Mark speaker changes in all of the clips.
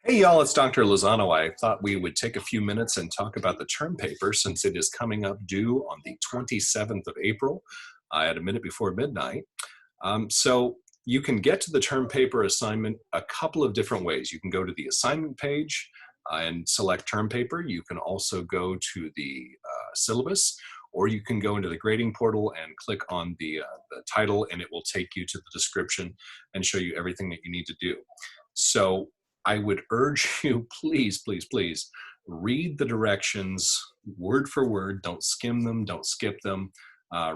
Speaker 1: Hey y'all, it's Dr. Lozano. I thought we would take a few minutes and talk about the term paper since it is coming up due on the 27th of April at a minute before midnight. So you can get to the term paper assignment a couple of different ways. You can go to the assignment page and select term paper. You can also go to the syllabus, or you can go into the grading portal and click on the title, and it will take you to the description and show you everything that you need to do. So I would urge you, please, please, please, read the directions word for word. Don't skim them, don't skip them.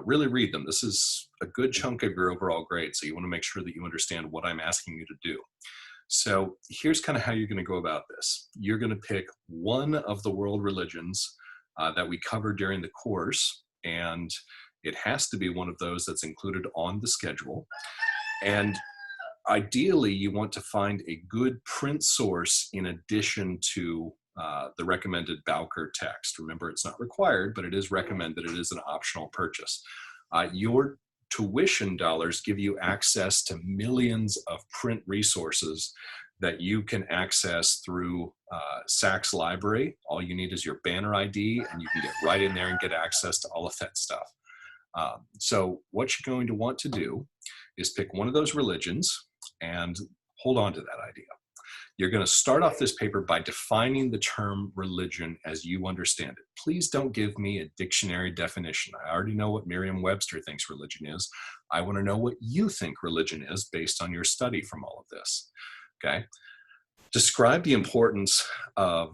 Speaker 1: Really read them. This is a good chunk of your overall grade, so you want to make sure that you understand what I'm asking you to do. So here's kind of how you're going to go about this. You're going to pick one of the world religions that we cover during the course, and it has to be one of those that's included on the schedule. And ideally, you want to find a good print source in addition to the recommended Bowker text. Remember, it's not required, but it is recommended. It is an optional purchase. Your tuition dollars give you access to millions of print resources that you can access through Sachs Library. All you need is your banner ID, and you can get right in there and get access to all of that stuff. So what you're going to want to do is pick one of those religions and hold on to that idea. You're going to start off this paper by defining the term religion as you understand it. Please don't give me a dictionary definition. I already know what Merriam-Webster thinks religion is. I want to know what you think religion is based on your study from all of this. Okay? Describe the importance of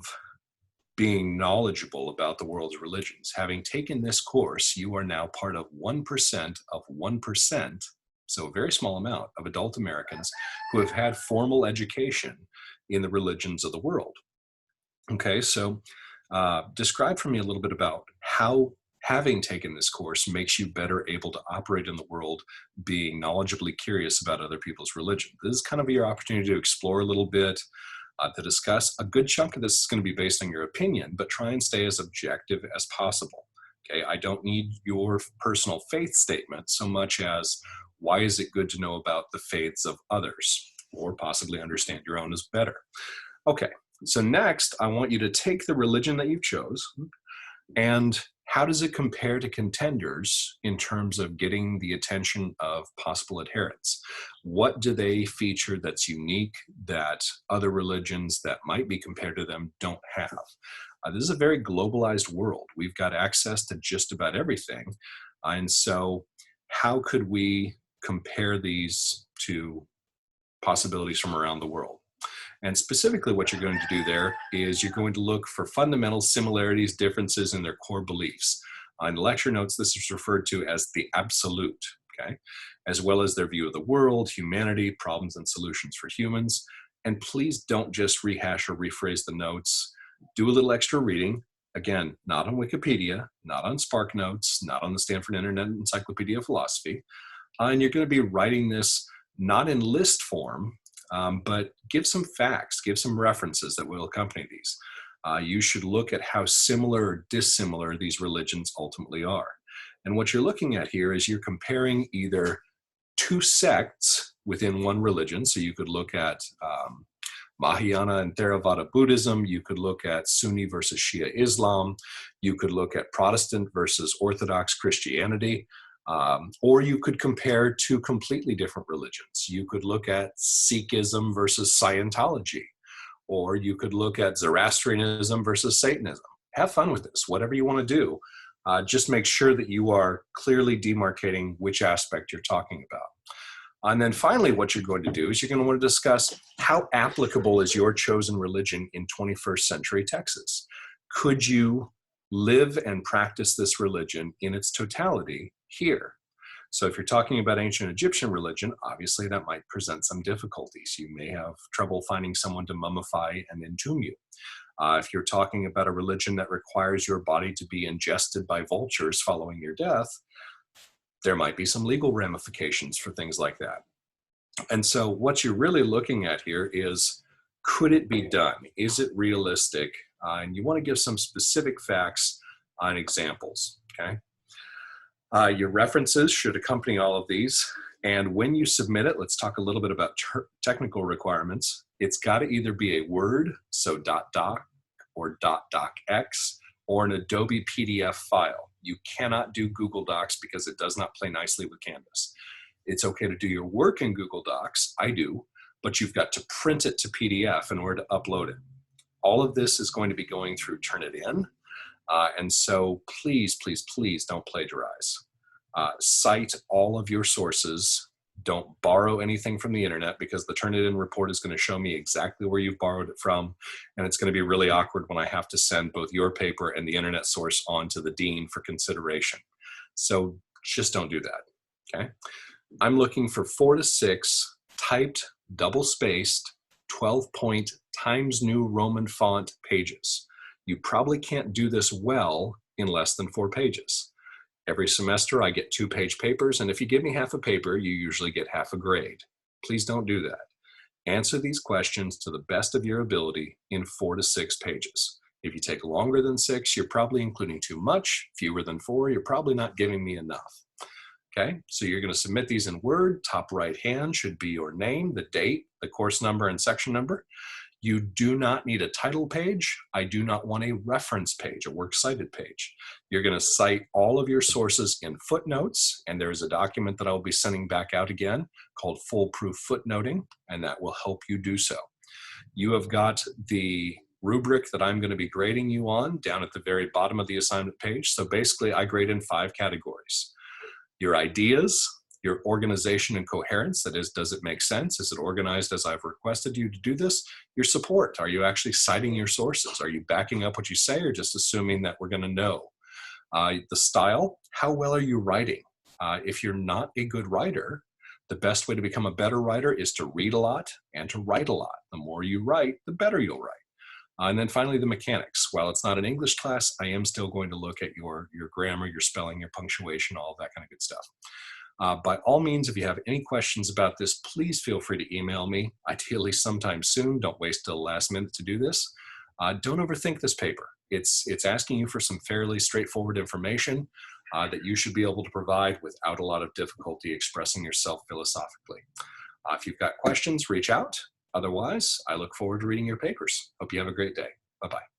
Speaker 1: being knowledgeable about the world's religions. Having taken this course, you are now part of 1% of 1%, so a very small amount of adult Americans who have had formal education in the religions of the world. Okay, so describe for me a little bit about how having taken this course makes you better able to operate in the world, being knowledgeably curious about other people's religion. This is kind of your opportunity to explore a little bit, to discuss. A good chunk of this is going to be based on your opinion, but try and stay as objective as possible. Okay, I don't need your personal faith statement so much as why is it good to know about the faiths of others, or possibly understand your own is better. Okay, so next I want you to take the religion that you've chose and how does it compare to contenders in terms of getting the attention of possible adherents? What do they feature that's unique that other religions that might be compared to them don't have? This is a very globalized world. We've got access to just about everything. And so how could we compare these to possibilities from around the world? And specifically what you're going to do there is you're going to look for fundamental similarities, differences in their core beliefs. In lecture notes, this is referred to as the absolute, okay? As well as their view of the world, humanity, problems and solutions for humans. And please don't just rehash or rephrase the notes. Do a little extra reading. Again, not on Wikipedia, not on SparkNotes, not on the Stanford Internet Encyclopedia of Philosophy. And you're going to be writing this not in list form, but give some facts, give some references that will accompany these. You should look at how similar or dissimilar these religions ultimately are. And what you're looking at here is you're comparing either two sects within one religion. So you could look at Mahayana and Theravada Buddhism. You could look at Sunni versus Shia Islam. You could look at Protestant versus Orthodox Christianity. Or you could compare two completely different religions. You could look at Sikhism versus Scientology, or you could look at Zoroastrianism versus Satanism. Have fun with this, whatever you want to do. Just make sure that you are clearly demarcating which aspect you're talking about. And then finally, what you're going to do is you're going to want to discuss how applicable is your chosen religion in 21st century Texas. Could you live and practice this religion in its totality here? So if you're talking about ancient Egyptian religion, obviously that might present some difficulties. You may have trouble finding someone to mummify and entomb you. If you're talking about a religion that requires your body to be ingested by vultures following your death, there might be some legal ramifications for things like that. And so what you're really looking at here is, could it be done? Is it realistic? And you want to give some specific facts on examples, okay? Your references should accompany all of these. And when you submit it, let's talk a little bit about technical requirements. It's got to either be a Word, so .doc or .docx, or an Adobe PDF file. You cannot do Google Docs because it does not play nicely with Canvas. It's okay to do your work in Google Docs, I do, but you've got to print it to PDF in order to upload it. All of this is going to be going through Turnitin, and so please, please, please don't plagiarize. Cite all of your sources. Don't borrow anything from the internet, because the Turnitin report is going to show me exactly where you've borrowed it from, and it's going to be really awkward when I have to send both your paper and the internet source on to the dean for consideration. So just don't do that, okay? I'm looking for 4 to 6 typed, double-spaced, 12-point Times New Roman font pages. You probably can't do this well in less than 4 pages. Every semester I get 2-page papers, and if you give me half a paper, you usually get half a grade. Please don't do that. Answer these questions to the best of your ability in 4 to 6 pages. If you take longer than 6, you're probably including too much. Fewer than 4, you're probably not giving me enough. Okay, so you're going to submit these in Word. Top right hand should be your name, the date, the course number, and section number. You do not need a title page. I do not want a reference page, a works cited page. You're going to cite all of your sources in footnotes, and there is a document that I'll be sending back out again called Foolproof Footnoting, and that will help you do so. You have got the rubric that I'm going to be grading you on down at the very bottom of the assignment page. So basically, I grade in 5 categories. Your ideas, your organization and coherence, that is, does it make sense? Is it organized as I've requested you to do this? Your support, are you actually citing your sources? Are you backing up what you say, or just assuming that we're going to know? The style, how well are you writing? If you're not a good writer, the best way to become a better writer is to read a lot and to write a lot. The more you write, the better you'll write. And then finally, the mechanics. While it's not an English class, I am still going to look at your grammar, your spelling, your punctuation, all of that kind of good stuff. By all means, if you have any questions about this, please feel free to email me, ideally sometime soon. Don't wait till the last minute to do this. Don't overthink this paper. It's asking you for some fairly straightforward information that you should be able to provide without a lot of difficulty expressing yourself philosophically. If you've got questions, reach out. Otherwise, I look forward to reading your papers. Hope you have a great day. Bye-bye.